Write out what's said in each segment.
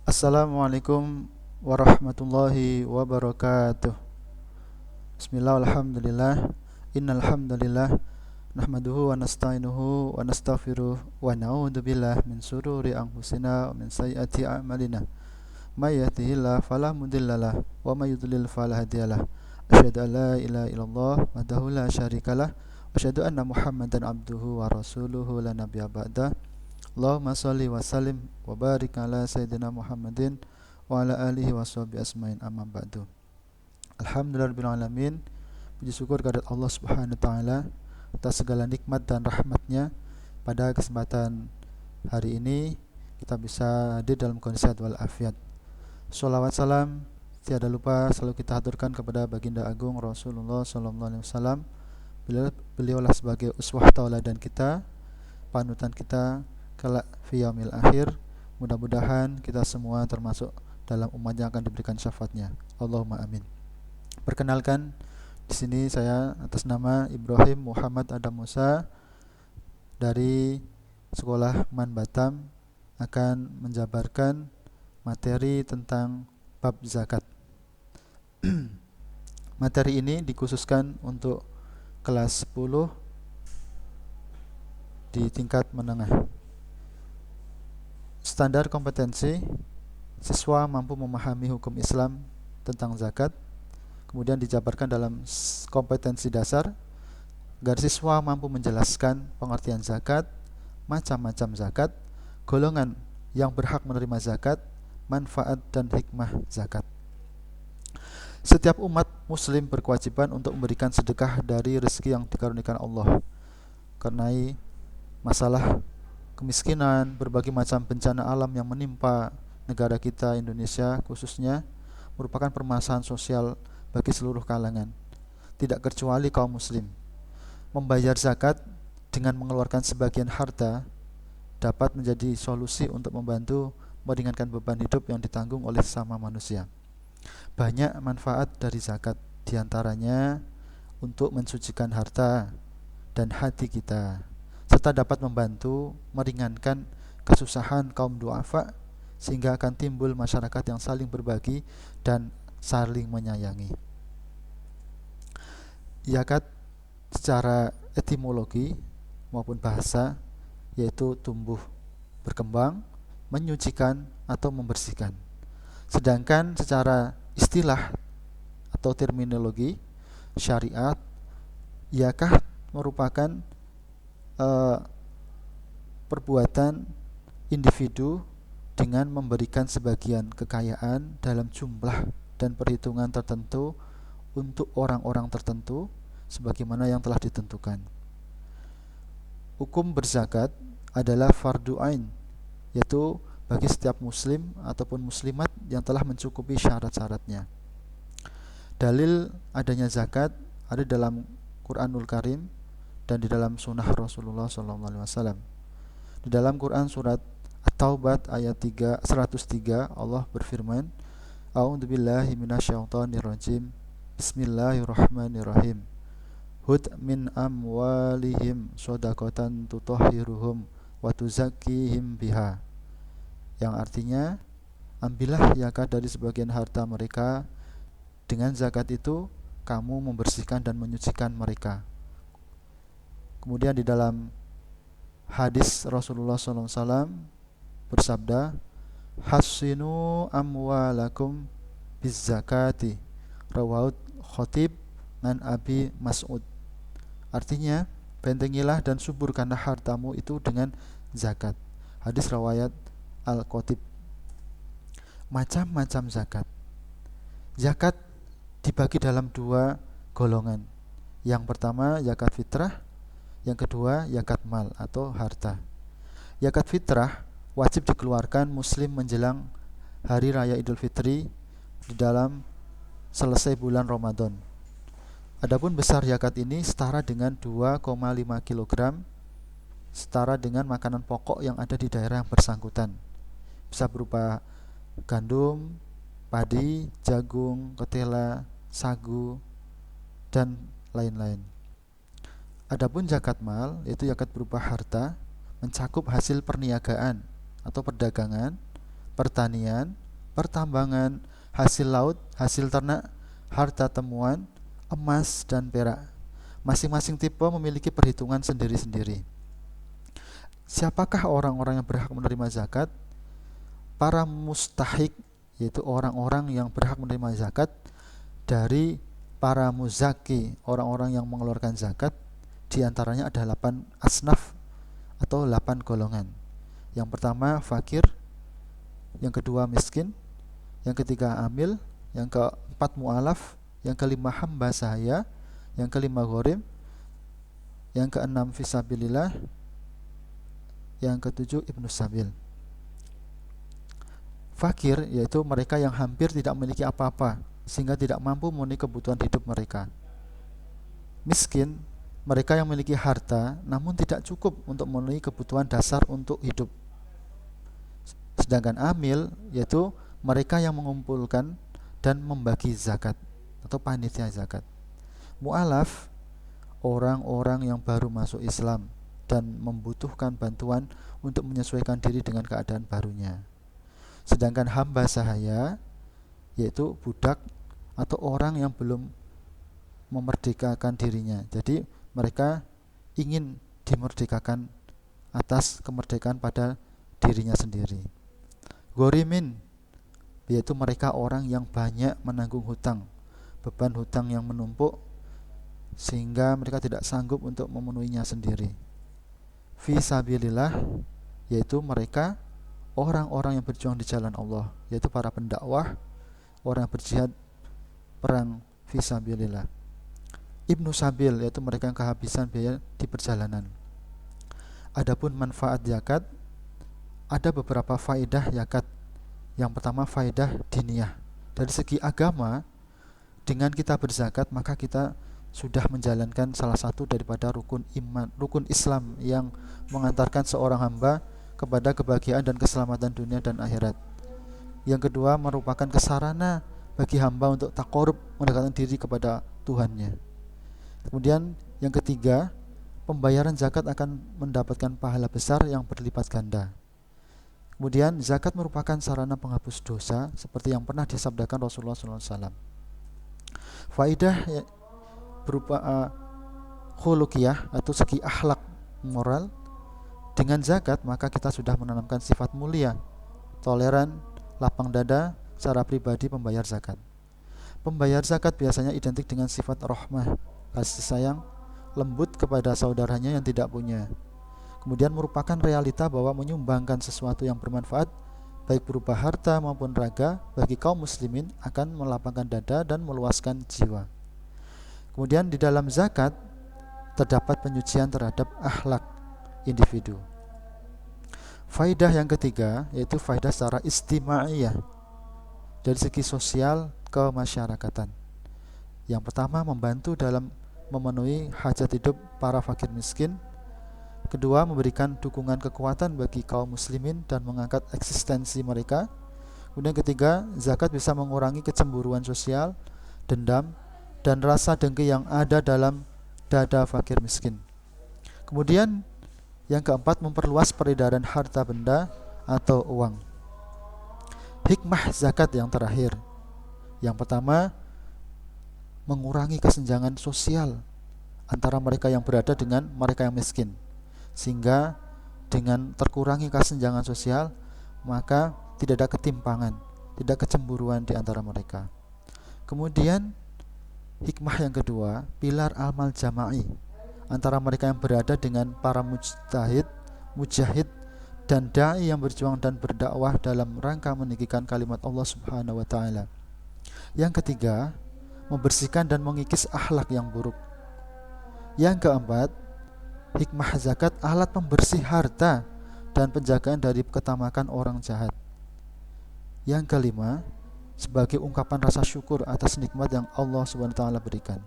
Assalamualaikum warahmatullahi wabarakatuh. Bismillah, alhamdulillah. Innal hamdalillah nahmaduhu wa nasta'inuhu wa nastaghfiruh wa na'udzu billahi min sururi anfusina wa min sayyiati a'malina. May yahdihillahu fala mudhillalah wa may yudlil fala hadiyalah. Asyhadu an la ilaha illallah wahdahu la syarikalah wa asyhadu anna Muhammadan abduhu wa rasuluhu la nabiyya ba'da. Allahumma shalli wa sallim wa barik ala sayyidina Muhammadin wa ala alihi wa sahbihi asmain, amma ba'du. Alhamdulillahirabbil alamin. Puji syukur kehadirat Allah Subhanahu wa taala atas segala nikmat dan rahmatnya. Pada kesempatan hari ini kita bisa hadir dalam kondisi sehat wal afiat. Shalawat salam tiada lupa selalu kita haturkan kepada baginda agung Rasulullah sallallahu alaihi wasallam. Beliaulah sebagai uswah tauladan kita, panutan kita kelak fi yaumil akhir. Mudah-mudahan kita semua termasuk dalam umat yang akan diberikan syafaatnya. Allahumma amin. Perkenalkan, di sini saya atas nama Ibrahim Muhammad Adam Musa dari Sekolah Man Batam akan menjabarkan materi tentang bab zakat. Materi ini dikhususkan untuk kelas 10 di tingkat menengah. Standar kompetensi: siswa mampu memahami hukum Islam tentang zakat. Kemudian dijabarkan dalam kompetensi dasar agar siswa mampu menjelaskan pengertian zakat, macam-macam zakat, golongan yang berhak menerima zakat, manfaat dan hikmah zakat. Setiap umat muslim berkewajiban untuk memberikan sedekah dari rezeki yang dikaruniakan Allah. Karena masalah kemiskinan, berbagai macam bencana alam yang menimpa negara kita Indonesia khususnya merupakan permasalahan sosial bagi seluruh kalangan, tidak kecuali kaum muslim. Membayar zakat dengan mengeluarkan sebagian harta dapat menjadi solusi untuk membantu meringankan beban hidup yang ditanggung oleh sesama manusia. Banyak manfaat dari zakat, diantaranya untuk mensucikan harta dan hati kita, serta dapat membantu meringankan kesusahan kaum duafa, sehingga akan timbul masyarakat yang saling berbagi dan saling menyayangi. Zakat secara etimologi maupun bahasa yaitu tumbuh, berkembang, menyucikan atau membersihkan. Sedangkan secara istilah atau terminologi syariat, zakah merupakan perbuatan individu dengan memberikan sebagian kekayaan dalam jumlah dan perhitungan tertentu untuk orang-orang tertentu sebagaimana yang telah ditentukan. Hukum berzakat adalah fardu ain, yaitu bagi setiap muslim ataupun muslimat yang telah mencukupi syarat-syaratnya. Dalil adanya zakat ada dalam Quranul Karim dan di dalam sunnah Rasulullah SAW. Di dalam Quran surat At-Taubah ayat 103 Allah berfirman, A'udzubillahi minasyaitonirrajim. Bismillahirrahmanirrahim. Hud min amwalihim shadaqatan tutahhiruhum wa tuzakkihim biha. Yang artinya, ambillah zakat dari sebagian harta mereka, dengan zakat itu kamu membersihkan dan menyucikan mereka. Kemudian di dalam hadis Rasulullah SAW bersabda, Hassinu amwalakum bizzakati, rawahul Khatib an Abi Mas'ud. Artinya, bentengilah dan suburkanlah hartamu itu dengan zakat. Hadis riwayat Al-Khatib. Macam-macam zakat. Zakat dibagi dalam dua golongan. Yang pertama zakat fitrah, yang kedua zakat mal atau harta. Zakat fitrah wajib dikeluarkan muslim menjelang hari raya Idul Fitri di dalam selesai bulan Ramadan. Adapun besar zakat ini setara dengan 2,5 kg, setara dengan makanan pokok yang ada di daerah yang bersangkutan. Bisa berupa gandum, padi, jagung, ketela, sagu, dan lain-lain. Adapun zakat mal, yaitu zakat berupa harta, mencakup hasil perniagaan atau perdagangan, pertanian, pertambangan, hasil laut, hasil ternak, harta temuan, emas dan perak. Masing-masing tipe memiliki perhitungan sendiri-sendiri. Siapakah orang-orang yang berhak menerima zakat? Para mustahik, yaitu orang-orang yang berhak menerima zakat dari para muzaki, orang-orang yang mengeluarkan zakat. Di antaranya ada 8 asnaf atau 8 golongan. Yang pertama fakir, yang kedua miskin, yang ketiga amil, yang keempat mu'alaf, yang kelima hamba sahaya, yang kelima gharim, yang keenam fisabilillah, yang ketujuh ibnu sabil. Fakir yaitu mereka yang hampir tidak memiliki apa-apa sehingga tidak mampu memenuhi kebutuhan hidup mereka. Miskin, mereka yang memiliki harta namun tidak cukup untuk memenuhi kebutuhan dasar untuk hidup. Sedangkan amil yaitu mereka yang mengumpulkan dan membagi zakat atau panitia zakat. Mu'alaf, orang-orang yang baru masuk Islam dan membutuhkan bantuan untuk menyesuaikan diri dengan keadaan barunya. Sedangkan hamba sahaya yaitu budak atau orang yang belum memerdekakan dirinya. Jadi mereka ingin dimerdekakan atas kemerdekaan pada dirinya sendiri. Ghorimin yaitu mereka orang yang banyak menanggung hutang, beban hutang yang menumpuk sehingga mereka tidak sanggup untuk memenuhinya sendiri. Fisabilillah yaitu mereka orang-orang yang berjuang di jalan Allah, yaitu para pendakwah, orang yang berjihad perang fisabilillah. Ibnu sabil yaitu mereka yang kehabisan biaya di perjalanan. Adapun manfaat zakat, ada beberapa faedah zakat. Yang pertama faedah diniyah. Dari segi agama, dengan kita berzakat maka kita sudah menjalankan salah satu daripada rukun iman, rukun Islam yang mengantarkan seorang hamba kepada kebahagiaan dan keselamatan dunia dan akhirat. Yang kedua merupakan kesarana bagi hamba untuk taqarrub, mendekatkan diri kepada Tuhannya. Kemudian yang ketiga, pembayaran zakat akan mendapatkan pahala besar yang berlipat ganda. Kemudian zakat merupakan sarana penghapus dosa seperti yang pernah disabdakan Rasulullah SAW. Faidah berupa khuluqiyah atau segi akhlak moral. Dengan zakat maka kita sudah menanamkan sifat mulia, toleran, lapang dada secara pribadi pembayar zakat. Pembayar zakat biasanya identik dengan sifat rahmah, kasih sayang, lembut kepada saudaranya yang tidak punya. Kemudian merupakan realita bahwa menyumbangkan sesuatu yang bermanfaat baik berupa harta maupun raga bagi kaum muslimin akan melapangkan dada dan meluaskan jiwa. Kemudian di dalam zakat terdapat penyucian terhadap akhlak individu. Faidah yang ketiga yaitu faidah secara istimaiyah, dari segi sosial kemasyarakatan. Yang pertama membantu dalam memenuhi hajat hidup para fakir miskin. Kedua memberikan dukungan kekuatan bagi kaum muslimin dan mengangkat eksistensi mereka. Kemudian ketiga, zakat bisa mengurangi kecemburuan sosial, dendam, dan rasa dengki yang ada dalam dada fakir miskin. Kemudian yang keempat memperluas peredaran harta benda atau uang. Hikmah zakat yang terakhir. Yang pertama, mengurangi kesenjangan sosial antara mereka yang berada dengan mereka yang miskin. Sehingga dengan terkurangi kesenjangan sosial, maka tidak ada ketimpangan, tidak kecemburuan di antara mereka. Kemudian hikmah yang kedua, pilar amal jama'i antara mereka yang berada dengan para mujahid dan dai yang berjuang dan berdakwah dalam rangka meninggikan kalimat Allah Subhanahu wa taala. Yang ketiga, membersihkan dan mengikis akhlak yang buruk. Yang keempat, hikmah zakat alat pembersih harta dan penjagaan dari ketamakan orang jahat. Yang kelima, sebagai ungkapan rasa syukur atas nikmat yang Allah Subhanahu wa taala berikan.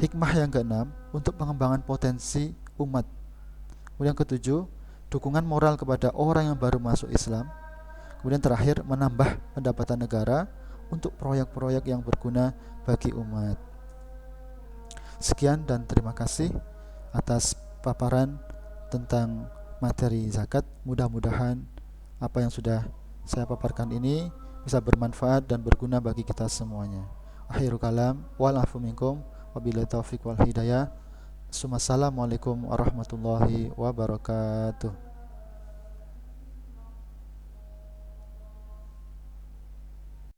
Hikmah yang keenam, untuk pengembangan potensi umat. Kemudian yang ketujuh, dukungan moral kepada orang yang baru masuk Islam. Kemudian terakhir, menambah pendapatan negara untuk proyek-proyek yang berguna bagi umat. Sekian dan terima kasih atas paparan tentang materi zakat. Mudah-mudahan apa yang sudah saya paparkan ini bisa bermanfaat dan berguna bagi kita semuanya. Akhirul kalam, wal afu minkum, wabillahi taufiq wal hidayah. Assalamualaikum warahmatullahi wabarakatuh.